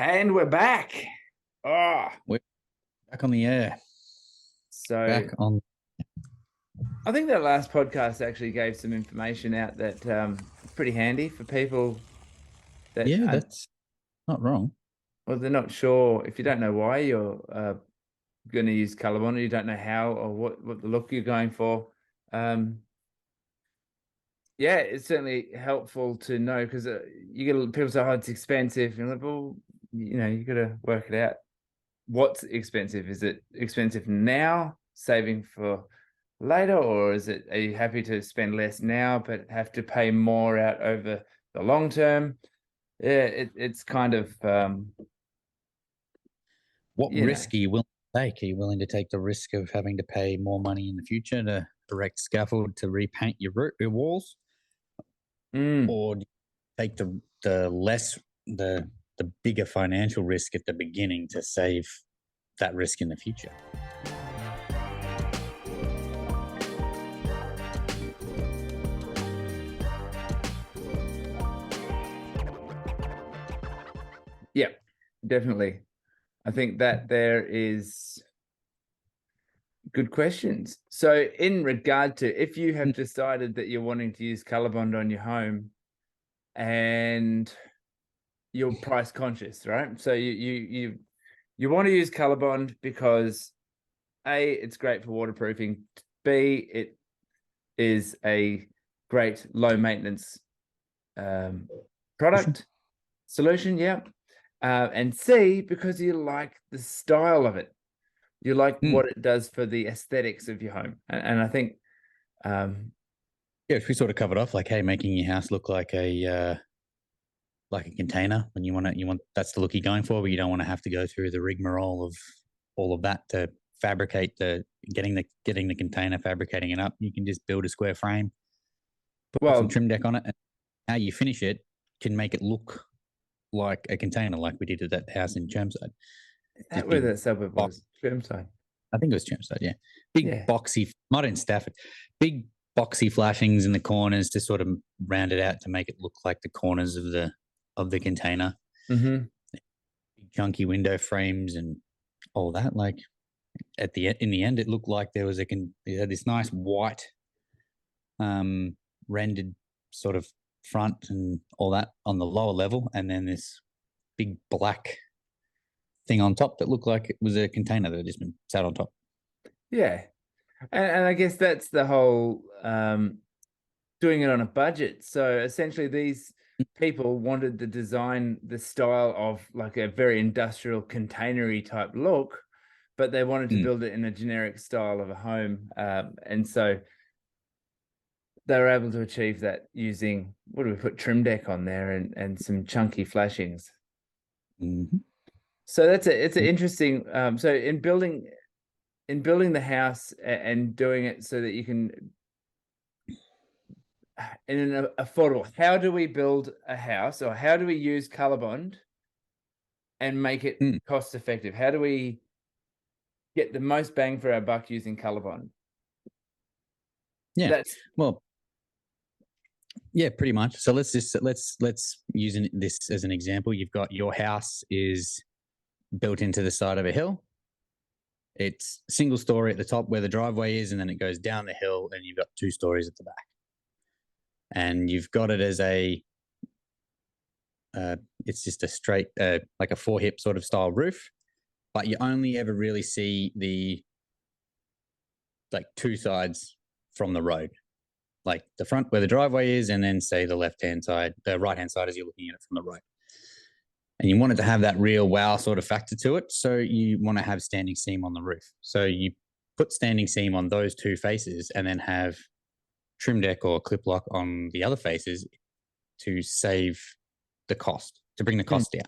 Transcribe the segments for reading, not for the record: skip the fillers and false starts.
And we're back. Oh, We're back on the air. so Back on. I think that last podcast actually gave some information out that pretty handy for people that Yeah, aren't, that's not wrong. well, they're not sure if you don't know why you're going to use Colorbond, or you don't know how or what the look you're going for. Um, yeah, it's certainly helpful to know because you get people say, "Oh, it's expensive," and like, well, you got to work it out. What's expensive? Is it expensive now, saving for later, or are you happy to spend less now but have to pay more out over the long term? Yeah, it's kind of What you know risk are you willing to take? Are you willing to take the risk of having to pay more money in the future to erect scaffold to repaint your walls, mm, or do you take the bigger financial risk at the beginning to save that risk in the future? yeah, definitely. I think that there is good questions. So in regard to if you have decided that you're wanting to use Colorbond on your home and you're price conscious, right? So you want to use Colorbond because A, it's great for waterproofing. B, it is a great low maintenance product solution. Yeah. And C, because you like the style of it. You like Mm. what it does for the aesthetics of your home. And I think, Yeah, if we sort of covered off, like, hey, making your house look like a container when you want that's the look you're going for, but you don't want to have to go through the rigmarole of all of that to fabricate getting the container, fabricating it up. You can just build a square frame, put some well, trim deck on it, and how you finish it can make it look like a container, like we did at that house in Chermside. that Just where big that suburb box. was, Chermside. I think it was Chermside, yeah. Big Yeah. boxy, not in Stafford. Big boxy flashings in the corners to sort of round it out to make it look like the corners of the container. Mm-hmm. Big chunky window frames and all that. Like in the end, it looked like there was it had this nice white rendered sort of front and all that on the lower level, and then this big black thing on top that looked like it was a container that had just been sat on top. Yeah. And I guess that's the whole doing it on a budget. So essentially, these people wanted the design, the style of like a very industrial containery type look, but they wanted to Mm. build it in a generic style of a home. And so they were able to achieve that using what do we put trim deck on there and some chunky flashings. Mm-hmm. So it's an interesting. So in building the house and doing it so that you can in an affordable. How do we build a house, or how do we use Colorbond and make it Mm. cost effective? How do we get the most bang for our buck using Colorbond? Yeah. That's Well, yeah, pretty much. So let's use this as an example. You've got your house is built into the side of a hill. It's single story at the top where the driveway is, and then it goes down the hill, and you've got two stories at the back. And you've got it as it's just a straight, like a four hip sort of style roof, but you only ever really see the like two sides from the road, like the front where the driveway is, and then say the right hand side as you're looking at it from the right. And you want it to have that real wow sort of factor to it. So you want to have standing seam on the roof. So you put standing seam on those two faces and then have trim deck or clip lock on the other faces to save the cost, to bring the cost down.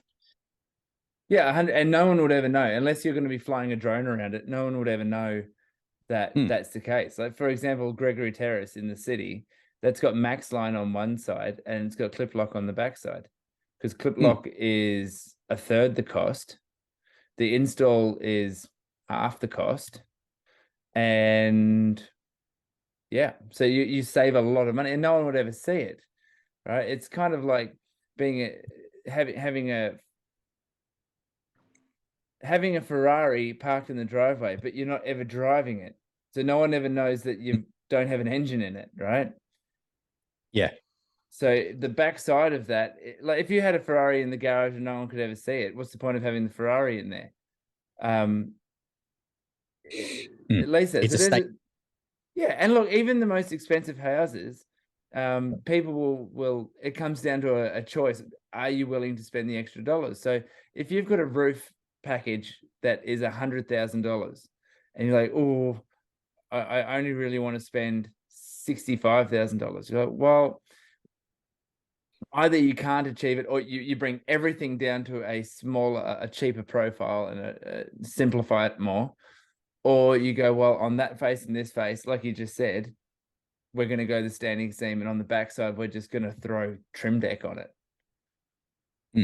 yeah, and no one would ever know unless you're going to be flying a drone around it. No one would ever know that Hmm. that's the case. Like for example, Gregory Terrace in the city, that's got Max Line on one side and it's got Clip Lock on the back side, because Clip Hmm. Lock is a third the cost. The install is half the cost, and yeah, so you save a lot of money, and no one would ever see it, right? It's kind of like being having a having a Ferrari parked in the driveway, but you're not ever driving it. So no one ever knows that you don't have an engine in it, right? Yeah. So the backside of that, like if you had a Ferrari in the garage and no one could ever see it, what's the point of having the Ferrari in there? Um, Mm. at least that. It's So a there's state. yeah, and look, even the most expensive houses, people will. It comes down to a choice. Are you willing to spend the extra dollars? So if you've got a roof package that is $100,000, and you're like, oh, I only really want to spend $65,000. You're like, well, either you can't achieve it, or you bring everything down to a smaller, a cheaper profile, and simplify it more. Or you go, well, on that face and this face, like you just said, we're going to go the standing seam, and on the backside, we're just going to throw trim deck on it. So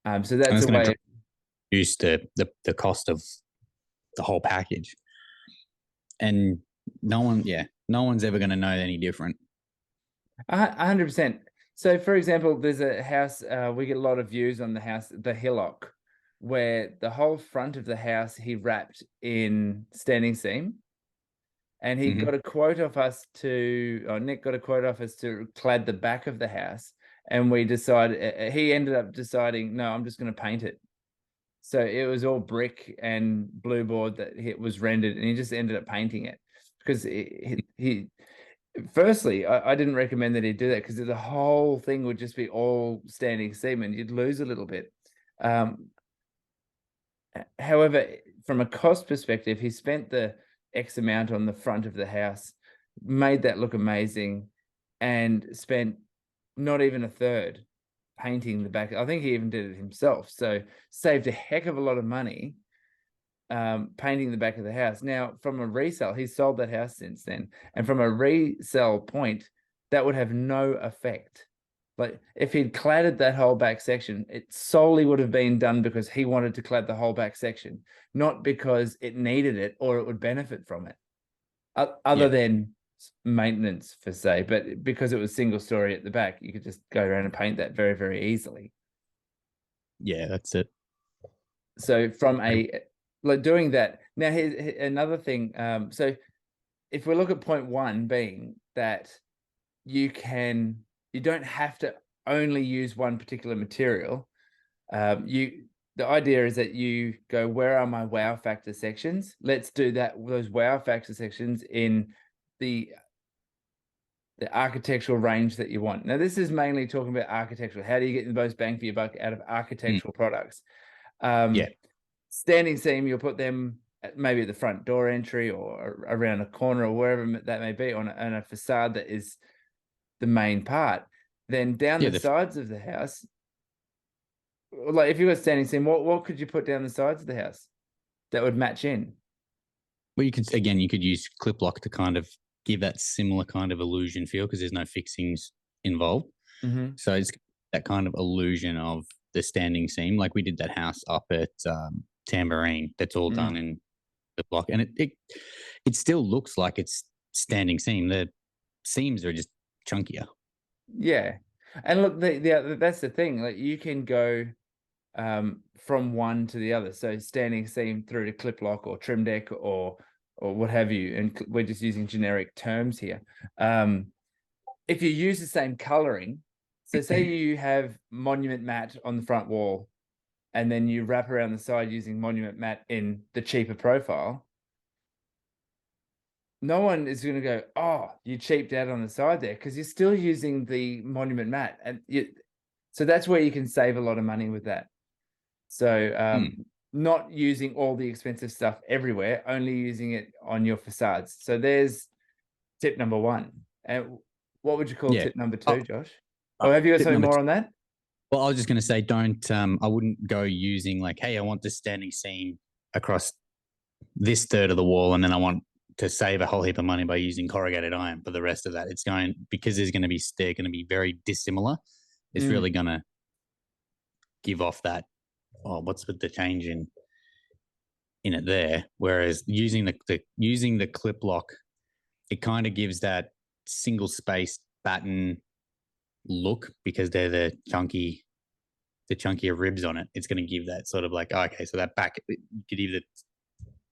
And that's it's a going to way. reduce the cost of the whole package. And no one's ever going to know any different. 100%. So, for example, there's a house. We get a lot of views on the house, the Hillock, where the whole front of the house he wrapped in standing seam, and he got a quote off us Nick got a quote off us to clad the back of the house, and we decided. He ended up deciding, no, I'm just going to paint it. So it was all brick and blue board that it was rendered, and he just ended up painting it because he firstly, I didn't recommend that he'd do that because the whole thing would just be all standing seam and you'd lose a little bit. However, from a cost perspective, he spent the X amount on the front of the house, made that look amazing, and spent not even a third painting the back. I think he even did it himself. So saved a heck of a lot of money painting the back of the house. Now, from a resale, he's sold that house since then. And from a resale point, that would have no effect. Like if he'd cladded that whole back section, it solely would have been done because he wanted to clad the whole back section, not because it needed it or it would benefit from it, other than maintenance for say. But because it was single story at the back, you could just go around and paint that very, very easily. Yeah, that's it. So from a like doing that now, here's another thing. So if we look at point one being that you don't have to only use one particular material. The idea is that you go, where are my wow factor sections? Let's do those wow factor sections in the architectural range that you want. Now, this is mainly talking about architectural. How do you get the most bang for your buck out of architectural products? Standing seam, you'll put them maybe at the front door entry or around a corner or wherever that may be on a facade that is the main part. Then down the sides of the house, like if you've got standing seam, what could you put down the sides of the house that would match in? Well, you could use clip lock to kind of give that similar kind of illusion feel because there's no fixings involved. So it's that kind of illusion of the standing seam. Like we did that house up at Tambourine. That's all done in clip lock, and it still looks like it's standing seam. The seams are just chunkier. Yeah, and look, that's the thing. Like you can go from one to the other. So standing seam through to clip lock or trim deck or what have you. And we're just using generic terms here. If you use the same coloring, so say you have monument matte on the front wall, and then you wrap around the side using monument matte in the cheaper profile, no one is going to go, oh, you cheaped out on the side there, because you're still using the monument matte. And so that's where you can save a lot of money with that. So not using all the expensive stuff everywhere, only using it on your facades. So there's tip number one. And what would you call tip number two, Josh? Or have you got something more on that? Well, I was just going to say, I wouldn't go using like, hey, I want this standing seam across this third of the wall, and then I want to save a whole heap of money by using corrugated iron for the rest of that. It's because they're going to be very dissimilar. It's really going to give off that, what's with the change in it there. Whereas using the clip lock, it kind of gives that single space batten look because they're the chunky chunkier ribs on it, it's going to give that sort of like, okay, so that back, you could either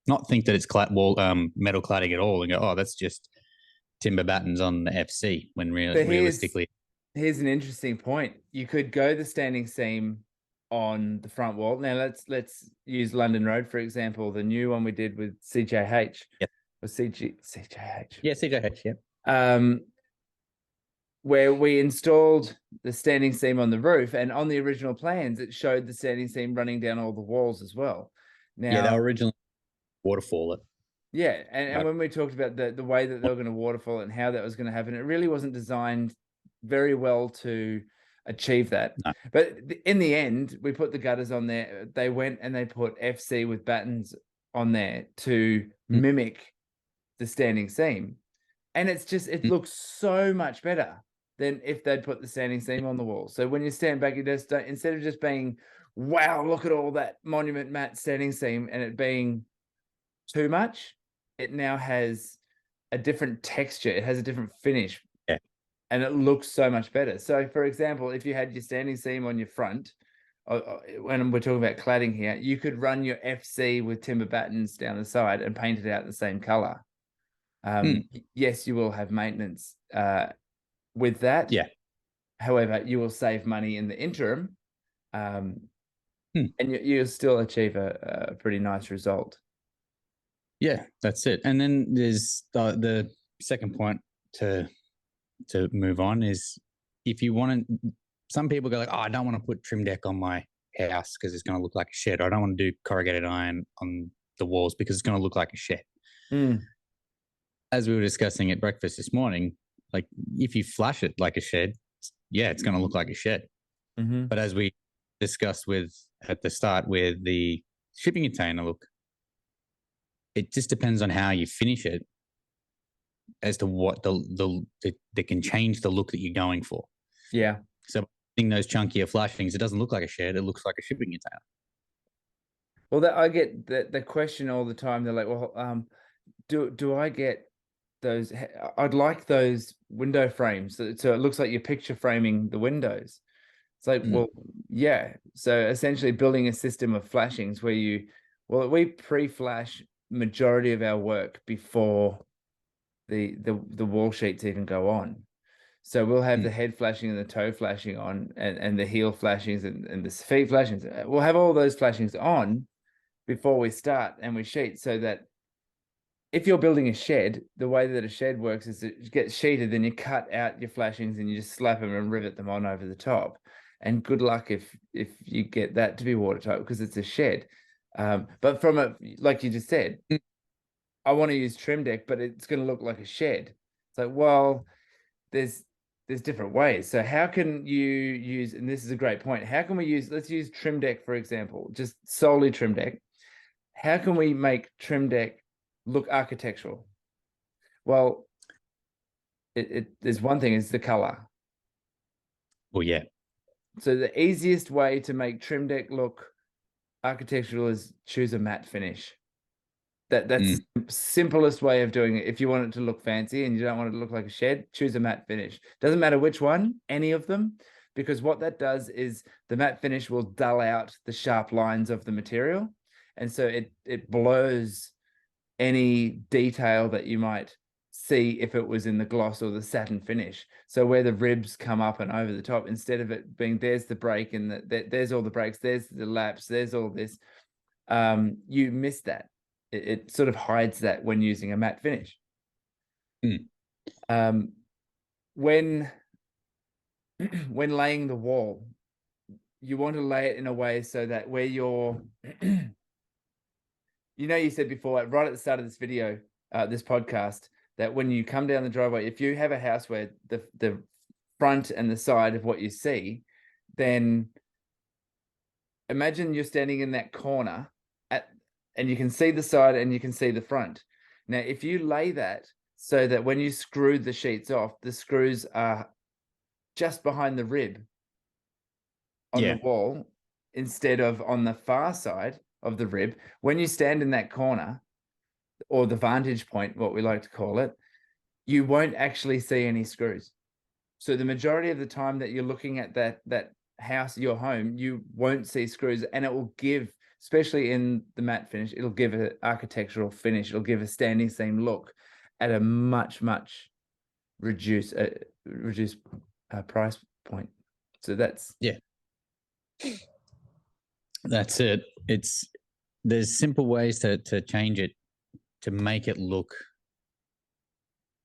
not think that it's metal cladding at all and go, oh, that's just timber battens on the FC, when So realistically, here's an interesting point. You could go the standing seam on the front wall. Now let's use London Road, for example, the new one we did with CJH. Yep. Or CJH. Yeah, CJH, yeah. Where we installed the standing seam on the roof, and on the original plans, it showed the standing seam running down all the walls as well. Now, yeah, they were originally waterfall it. Yeah, and when we talked about the way that they were going to waterfall it and how that was going to happen, it really wasn't designed very well to achieve that. No. But in the end, we put the gutters on there. They went and they put FC with battens on there to mimic the standing seam. And it's just, it looks so much better than if they'd put the standing seam on the wall. So when you stand back, you just don't, instead of just being, wow, look at all that monument matte standing seam and it being too much, it now has a different texture. It has a different finish. Yeah. And it looks so much better. So for example, if you had your standing seam on your front, when we're talking about cladding here, you could run your FC with timber battens down the side and paint it out the same color. Yes, you will have maintenance with that. Yeah. However, you will save money in the interim, and you'll still achieve a pretty nice result. Yeah, that's it. And then there's the second point to move on is, if you want to, some people go like, oh, I don't want to put trim deck on my house because it's going to look like a shed. Or I don't want to do corrugated iron on the walls because it's going to look like a shed. As we were discussing at breakfast this morning, like if you flash it like a shed, yeah, it's going to look like a shed. But as we discussed at the start with the shipping container look, it just depends on how you finish it as to what that can change the look that you're going for. Yeah. So in those chunkier flashings, it doesn't look like a shed, it looks like a shipping container. Well, I get the question all the time. They're like, well, do I get those? I'd like those window frames. So it looks like you're picture framing the windows. It's like, well, yeah. So essentially building a system of flashings where we pre-flash majority of our work before the wall sheets even go on. So we'll have the head flashing and the toe flashing on, and the heel flashings and the feet flashings. We'll have all those flashings on before we start and we sheet, so that if you're building a shed, the way that a shed works is it gets sheeted, then you cut out your flashings and you just slap them and rivet them on over the top. And good luck if you get that to be watertight, because it's a shed. But from like you just said, I want to use trim deck, but it's going to look like a shed. It's like, well, there's different ways. So how can you use, and this is a great point, how can we use, let's use trim deck, for example, just solely trim deck. How can we make trim deck look architectural? Well, there's one thing, is the color. Well, yeah. So the easiest way to make trim deck look architectural is choose a matte finish. That's the simplest way of doing it. If you want it to look fancy and you don't want it to look like a shed, choose a matte finish. Doesn't matter which one, any of them, because what that does is the matte finish will dull out the sharp lines of the material. And so it blurs any detail that you might see if it was in the gloss or the satin finish. So where the ribs come up and over the top, instead of it being, there's the break and there's all the breaks, there's the laps, there's all this, you miss that. It sort of hides that when using a matte finish. When laying the wall, you want to lay it in a way so that where you're, you said before, right at the start of this video, this podcast, that when you come down the driveway, if you have a house where the front and the side of what you see, then imagine you're standing in that corner and you can see the side and you can see the front. Now, if you lay that so that when you screw the sheets off, the screws are just behind the rib on the wall instead of on the far side of the rib, when you stand in that corner, or the vantage point, what we like to call it, you won't actually see any screws. So the majority of the time that you're looking at that house, your home, you won't see screws, and it will give, especially in the matte finish, it'll give an architectural finish. It'll give a standing seam look at a much reduced price point. So that's it. There's simple ways to change it to make it look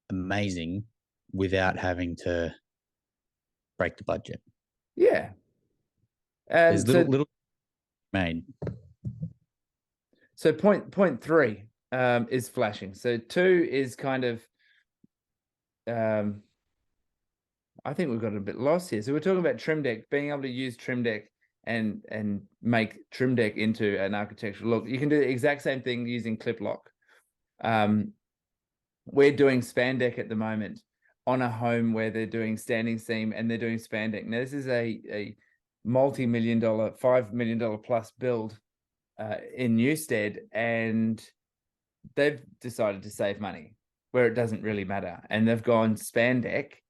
amazing without having to break the budget. Yeah. There's little made. So point 3 is flashing. So 2 is kind of I think we've got a bit lost here. So we're talking about trim deck, being able to use trim deck and make trim deck into an architectural look. You can do the exact same thing using clip lock. We're doing span deck at the moment on a home where they're doing standing seam and they're doing span deck. Now this is a multi-million-dollar, $5 million plus build in Newstead, and they've decided to save money where it doesn't really matter. And they've gone span deck,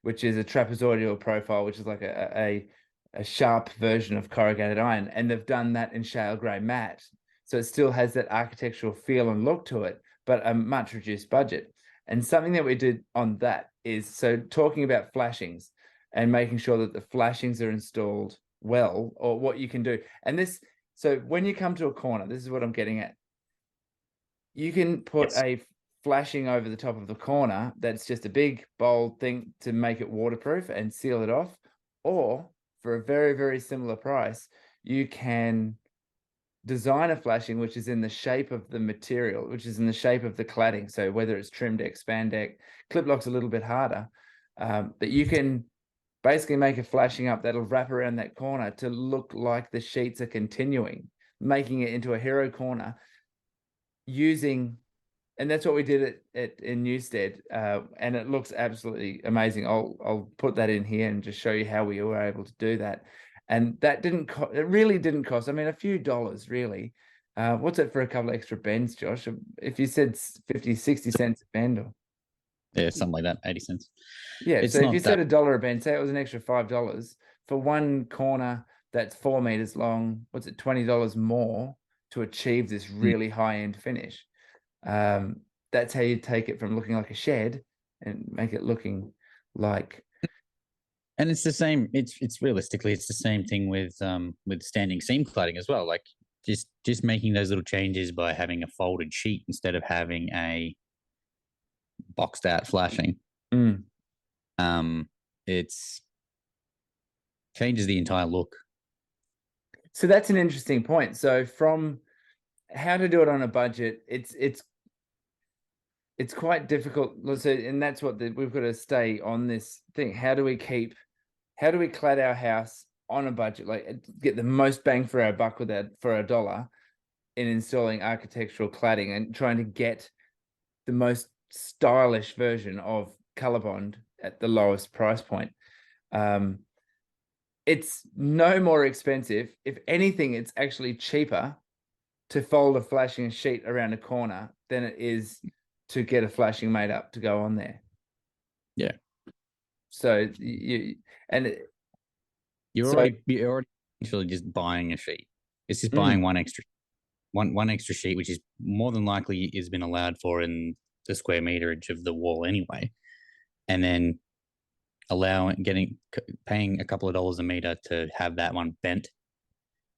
which is a trapezoidal profile, which is like a sharp version of corrugated iron. And they've done that in shale gray matte. So it still has that architectural feel and look to it, but a much reduced budget. And something that we did on that is, so talking about flashings and making sure that the flashings are installed well, or what you can do. And this, so when you come to a corner, this is what I'm getting at. You can put a flashing over the top of the corner that's just a big bold thing to make it waterproof and seal it off, or for a very similar price you can design a flashing which is in the shape of the material, which is in the shape of the cladding. So whether it's trim deck, span deck, clip lock's a little bit harder, but you can basically make a flashing up that'll wrap around that corner to look like the sheets are continuing, making it into a hero corner using, and that's what we did in Newstead, and it looks absolutely amazing. I'll put that in here and just show you how we were able to do that. And that it really didn't cost, I mean, a few dollars really. What's it for a couple of extra bends, Josh? If you said 50, 60 cents a bend, or yeah, something like that, 80 cents. Yeah, it's so if you said $1 a bend, say it was an extra $5 for one corner that's 4 meters long, what's it, $20 more to achieve this really high-end finish. That's how you take it from looking like a shed and make it looking like. And it's the same. It's realistically, it's the same thing with standing seam cladding as well. Like just making those little changes by having a folded sheet instead of having a boxed out flashing. It's changes the entire look. So that's an interesting point. So from how to do it on a budget, it's quite difficult. So, and that's what we've got to stay on this thing. How do we clad our house on a budget, like get the most bang for our buck with that for $1 in installing architectural cladding and trying to get the most stylish version of ColourBond at the lowest price point. It's no more expensive. If anything, it's actually cheaper to fold a flashing sheet around a corner than it is to get a flashing made up to go on there. Yeah. So you're already actually just buying a sheet. It's just buying one extra sheet, which is more than likely has been allowed for in the square meterage of the wall anyway, and then paying a couple of dollars a meter to have that one bent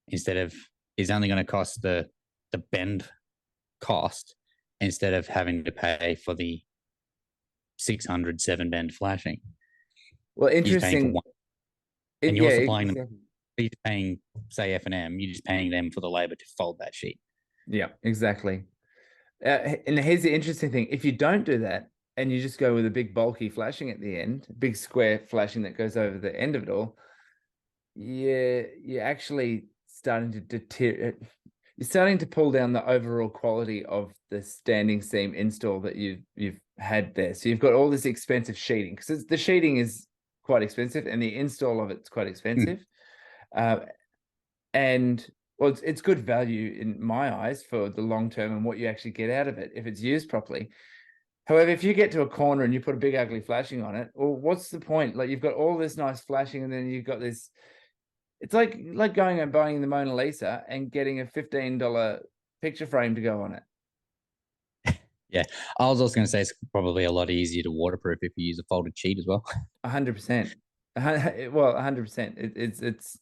instead of is only going to cost the bend cost instead of having to pay for the 600 7 bend flashing. Well, interesting. And you're supplying them. You're paying, say, F&M. You're just paying them for the labor to fold that sheet. Yeah, exactly. And here's the interesting thing: if you don't do that and you just go with a big bulky flashing at the end, big square flashing that goes over the end of it all, you're actually starting to deteriorate. You're starting to pull down the overall quality of the standing seam install that you've had there. So you've got all this expensive sheeting, because the sheeting is quite expensive and the install of it's quite expensive. And well, it's good value in my eyes for the long term and what you actually get out of it if it's used properly. However, if you get to a corner and you put a big ugly flashing on it, well, what's the point? Like, you've got all this nice flashing and then you've got this It's like going and buying the Mona Lisa and getting a $15 picture frame to go on it. Yeah, I was also going to say it's probably a lot easier to waterproof if you use a folded sheet as well. 100%. Well, 100%. It's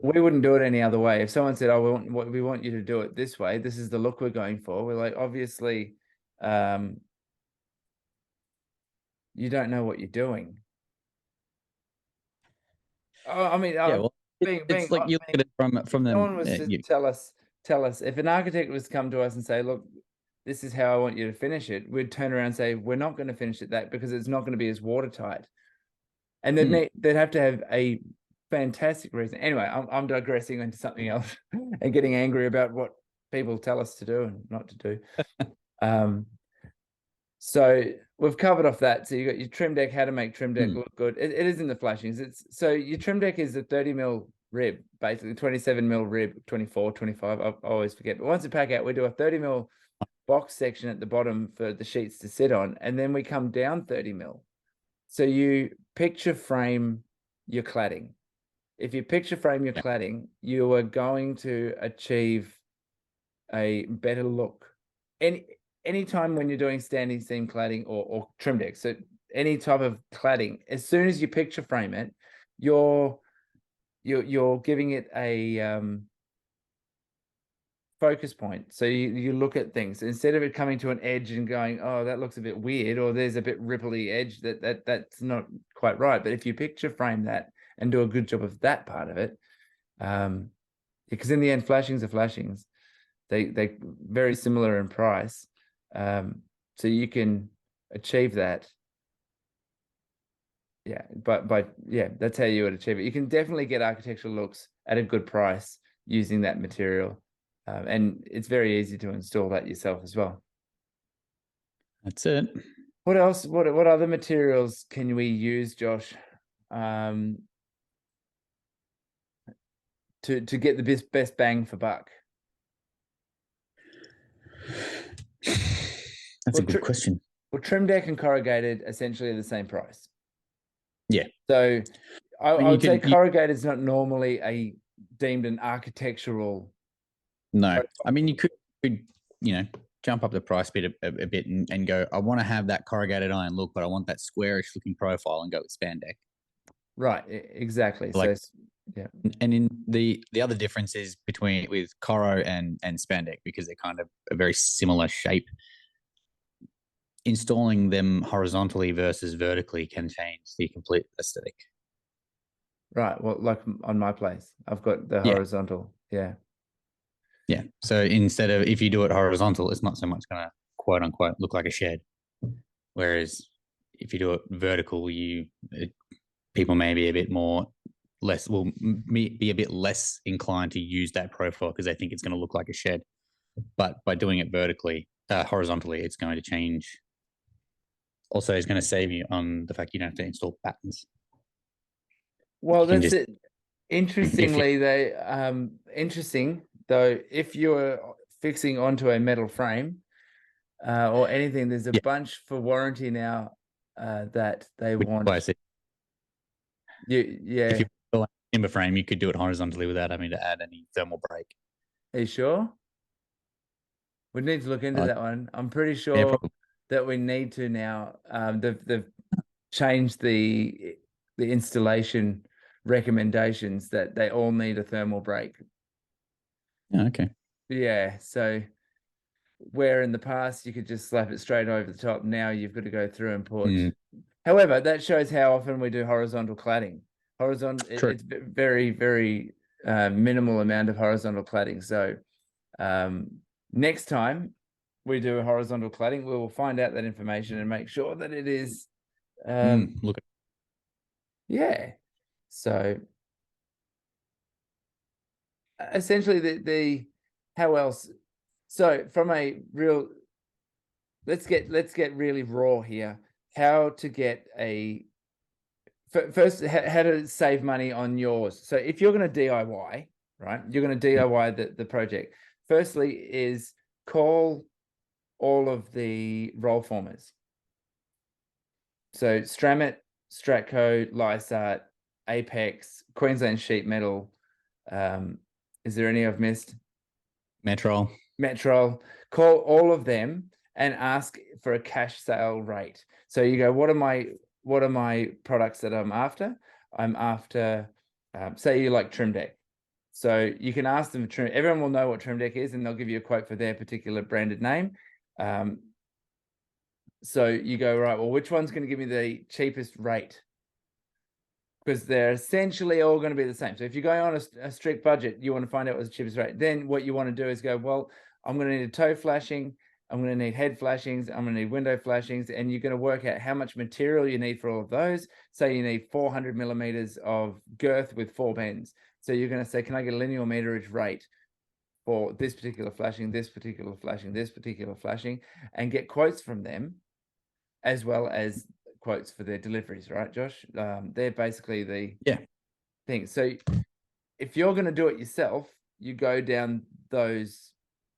we wouldn't do it any other way. If someone said, "Oh, we want you to do it this way. This is the look we're going for," we're like, obviously, you don't know what you're doing. Oh, I mean, Yeah, well, it's like you look at it from the someone was to tell us if an architect was to come to us and say, "Look, this is how I want you to finish it," we'd turn around and say, "We're not going to finish it that because it's not going to be as watertight." And they'd have to have a fantastic reason. Anyway, I'm digressing into something else and getting angry about what people tell us to do and not to do. So we've covered off that. So you got your trim deck, how to make trim deck look good. It is in the flashings. So your trim deck is a 30 mil rib, basically 27 mil rib, 24, 25. I always forget. But once you pack out, we do a 30 mil box section at the bottom for the sheets to sit on, and then we come down 30 mil. So you picture frame your cladding. If you picture frame your cladding, you are going to achieve a better look. Anytime when you're doing standing seam cladding or trim deck, so any type of cladding, as soon as you picture frame it, you're giving it a focus point. So you look at things instead of it coming to an edge and going, "Oh, that looks a bit weird," or "There's a bit ripply edge that's not quite right." But if you picture frame that and do a good job of that part of it, because in the end, flashings are flashings. They very similar in price, so you can achieve that. Yeah, but yeah, that's how you would achieve it. You can definitely get architectural looks at a good price using that material, and it's very easy to install that yourself as well. That's it. What else? What other materials can we use, Josh, to get the best bang for buck? That's a good question. Well, trim deck and corrugated essentially are the same price. Yeah. So I mean, would say corrugated is not normally deemed an architectural. No, I mean, you could jump up the price bit a bit and go, I want to have that corrugated iron look, but I want that squarish looking profile, and go with spandex. Right, exactly. Like, so yeah. And in the other difference is with corro and spandex, because they're kind of a very similar shape. Installing them horizontally versus vertically can change the complete aesthetic. Right. Well, like on my place, I've got the horizontal. Yeah. Yeah. So instead of, if you do it horizontal, it's not so much going to quote unquote look like a shed. Whereas if you do it vertical, people may be a bit be a bit less inclined to use that profile because they think it's going to look like a shed. But by doing it horizontally, it's going to change. Also, it's going to save you on the fact you don't have to install patterns. Well, that's it. Interestingly, interesting though, if you're fixing onto a metal frame or anything, there's a bunch for warranty now that they want. If you build a timber frame, you could do it horizontally without having to add any thermal break. Are you sure? We need to look into that one. I'm pretty sure that we need to now. They've changed the installation recommendations that they all need a thermal break. Oh, okay. Yeah. So where in the past you could just slap it straight over the top, now you've got to go through and put. However, that shows how often we do horizontal cladding. It's very, very minimal amount of horizontal cladding. So next time we do a horizontal cladding, we will find out that information and make sure that it is. Yeah. So essentially the how else? So from a real, let's get really raw here. How to get first, how to save money on yours. So if you're going to DIY, right, you're going to DIY the project. Firstly is call all of the roll formers. So Stramit, Stratco, Lysart, Apex, Queensland Sheet Metal. Is there any I've missed? Metro. Call all of them and ask for a cash sale rate. So you go, what are my products that I'm after? I'm after, say you like Trim Deck. So you can ask them for Trim. Everyone will know what Trim Deck is, and they'll give you a quote for their particular branded name. So you go, right, well, which one's going to give me the cheapest rate? Because they're essentially all going to be the same. So if you're going on a strict budget, you want to find out what's the cheapest rate. Then what you want to do is go, well, I'm going to need a toe flashing, I'm going to need head flashings, I'm going to need window flashings, and you're going to work out how much material you need for all of those. Say you need 400 millimeters of girth with 4 bends. So you're going to say, can I get a linear meterage rate for this particular flashing, this particular flashing, this particular flashing, and get quotes from them, as well as quotes for their deliveries, right, Josh? They're basically the thing. So if you're going to do it yourself, you go down those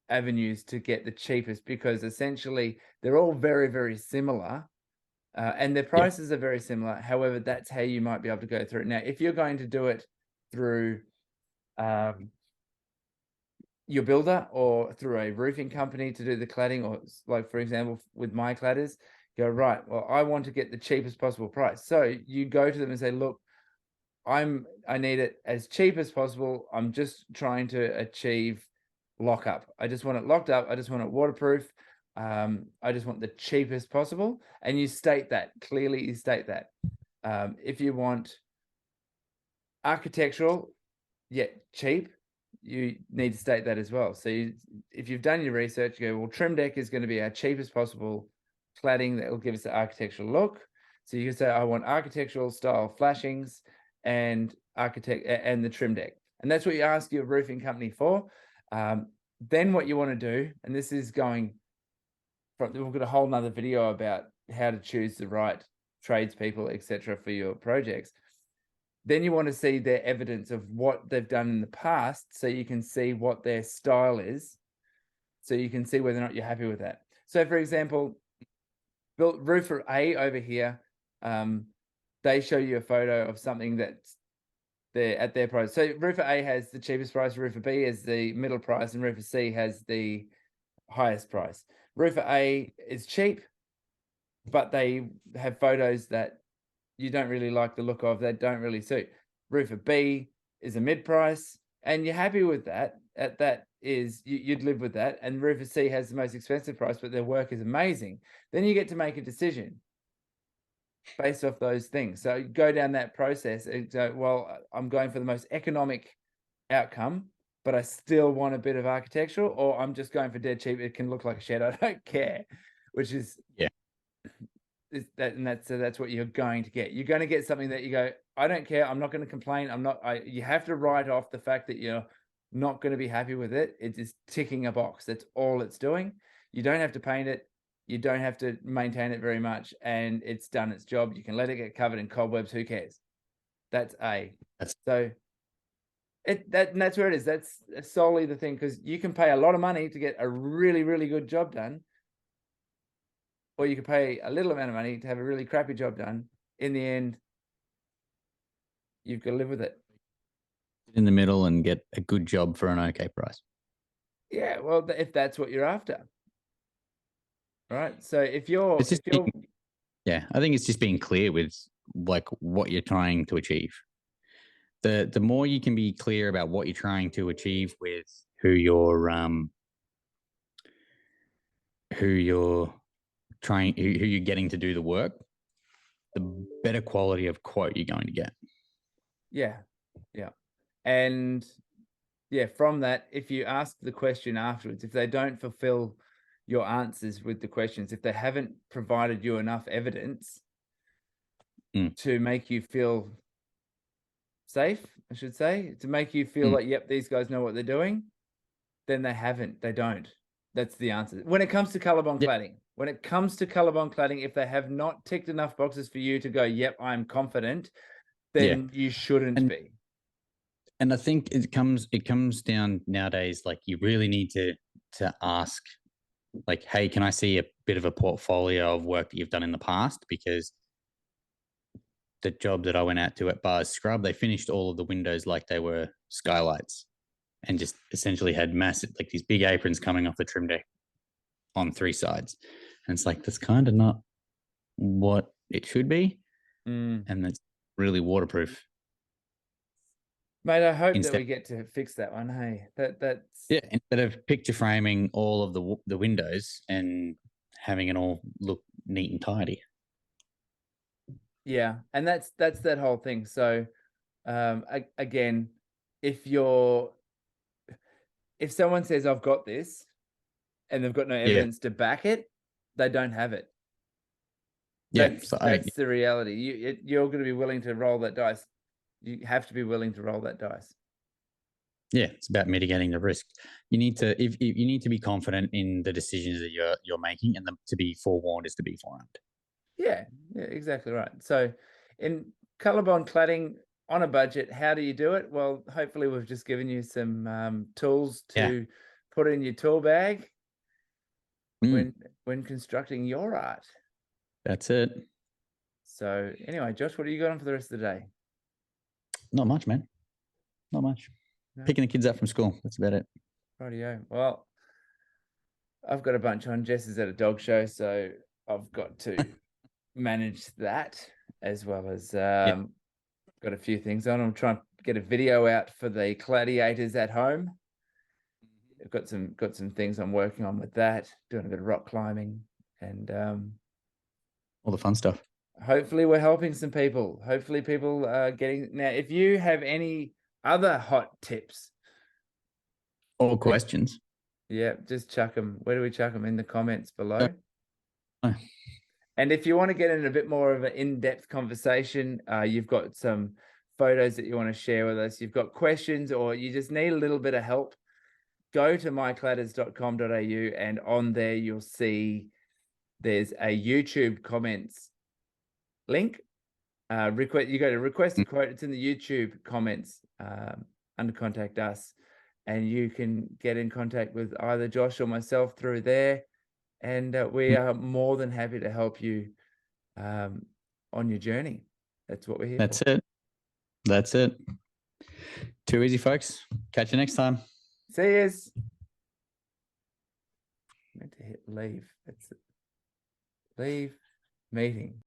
avenues to get the cheapest, because essentially they're all very, very similar, and their prices are very similar. However, that's how you might be able to go through it. Now, if you're going to do it through your builder or through a roofing company to do the cladding, or like, for example, with my cladders, go, right, well, I want to get the cheapest possible price. So you go to them and say, look, I need it as cheap as possible. I'm just trying to achieve lockup. I just want it locked up. I just want it waterproof. I just want the cheapest possible. And you state that clearly. You state that. If you want architectural yet cheap, you need to state that as well. So if you've done your research, you go, well, Trim Deck is going to be our cheapest possible cladding that will give us the architectural look. So you can say, I want architectural style flashings and the Trim Deck. And that's what you ask your roofing company for. Then what you want to do, and this is going from, we've got a whole nother video about how to choose the right tradespeople, etc., for your projects. Then you want to see their evidence of what they've done in the past, so you can see what their style is, so you can see whether or not you're happy with that. So, for example, built roofer A over here, they show you a photo of something that's they're at their price. So roofer A has the cheapest price, roofer B has the middle price, and roofer C has the highest price. Roofer A is cheap, but they have photos that you don't really like the look of, that don't really suit. Roofer B is a mid price, and you're happy with that. That is, you'd live with that. And roofer C has the most expensive price, but their work is amazing. Then you get to make a decision based off those things. So go down that process and go, well, I'm going for the most economic outcome, but I still want a bit of architectural, or I'm just going for dead cheap. It can look like a shed. I don't care, which is that's what you're going to get. You're going to get something that you go, I don't care. I'm not going to complain. You have to write off the fact that you're not going to be happy with it. It is ticking a box. That's all it's doing. You don't have to paint it. You don't have to maintain it very much, and it's done its job. You can let it get covered in cobwebs. Who cares? That's that's where it is. That's solely the thing, because you can pay a lot of money to get a really, really good job done, or you can pay a little amount of money to have a really crappy job done. In the end, you've got to live with it. In the middle and get a good job for an okay price. Yeah, well, if that's what you're after. Right. So I think it's just being clear with like what you're trying to achieve. The more you can be clear about what you're trying to achieve with who you're getting to do the work, the better quality of quote you're going to get. Yeah. And from that, if you ask the question afterwards, if they don't fulfill your answers with the questions, if they haven't provided you enough evidence to make you feel safe, I should say, to make you feel like, yep, these guys know what they're doing, then they don't. That's the answer. When it comes to ColourBond cladding, if they have not ticked enough boxes for you to go, yep, I'm confident, then you shouldn't be. And I think it comes down nowadays, like you really need to ask, like, hey, can I see a bit of a portfolio of work that you've done in the past? Because the job that I went out to at Bars Scrub, they finished all of the windows like they were skylights, and just essentially had massive, like these big aprons coming off the trim deck on 3 sides. And it's like, that's kind of not what it should be. And that's really waterproof. Mate, I hope that Instead, we get to fix that one. Hey, that's yeah, instead of picture framing all of the windows and having it all look neat and tidy. yeah, and that's that whole thing. So, again, if someone says I've got this, and they've got no evidence to back it, they don't have it. That's the reality. You're going to be willing to roll that dice. You have to be willing to roll that dice. Yeah, it's about mitigating the risk. You need to, if you need to be confident in the decisions that you're making, and to be forewarned is to be forearmed. Yeah, exactly right. So, in Colorbond cladding on a budget, how do you do it? Well, hopefully we've just given you some tools to put in your tool bag when constructing your art. That's it. So anyway, Josh, what do you got on for the rest of the day? Not much, man. Not much. No. Picking the kids up from school. That's about it. Rightio. Well, I've got a bunch on. Jess is at a dog show, so I've got to manage that, as well as got a few things on. I'm trying to get a video out for the gladiators at home. I've got some things I'm working on with that, doing a bit of rock climbing, and all the fun stuff. Hopefully we're helping some people. Hopefully people are getting... Now, if you have any other hot tips or questions, just chuck them. Where do we chuck them? In the comments below. And if you want to get in a bit more of an in-depth conversation, you've got some photos that you want to share with us, you've got questions, or you just need a little bit of help, go to mycladders.com.au, and on there you'll see there's a YouTube comments link. You go to request a quote. It's in the YouTube comments under contact us, and you can get in contact with either Josh or myself through there, and we are more than happy to help you on your journey. That's what we're here for. That's it. Too easy, folks. Catch you next time. See yous. Meant to hit leave. That's it. Leave meeting.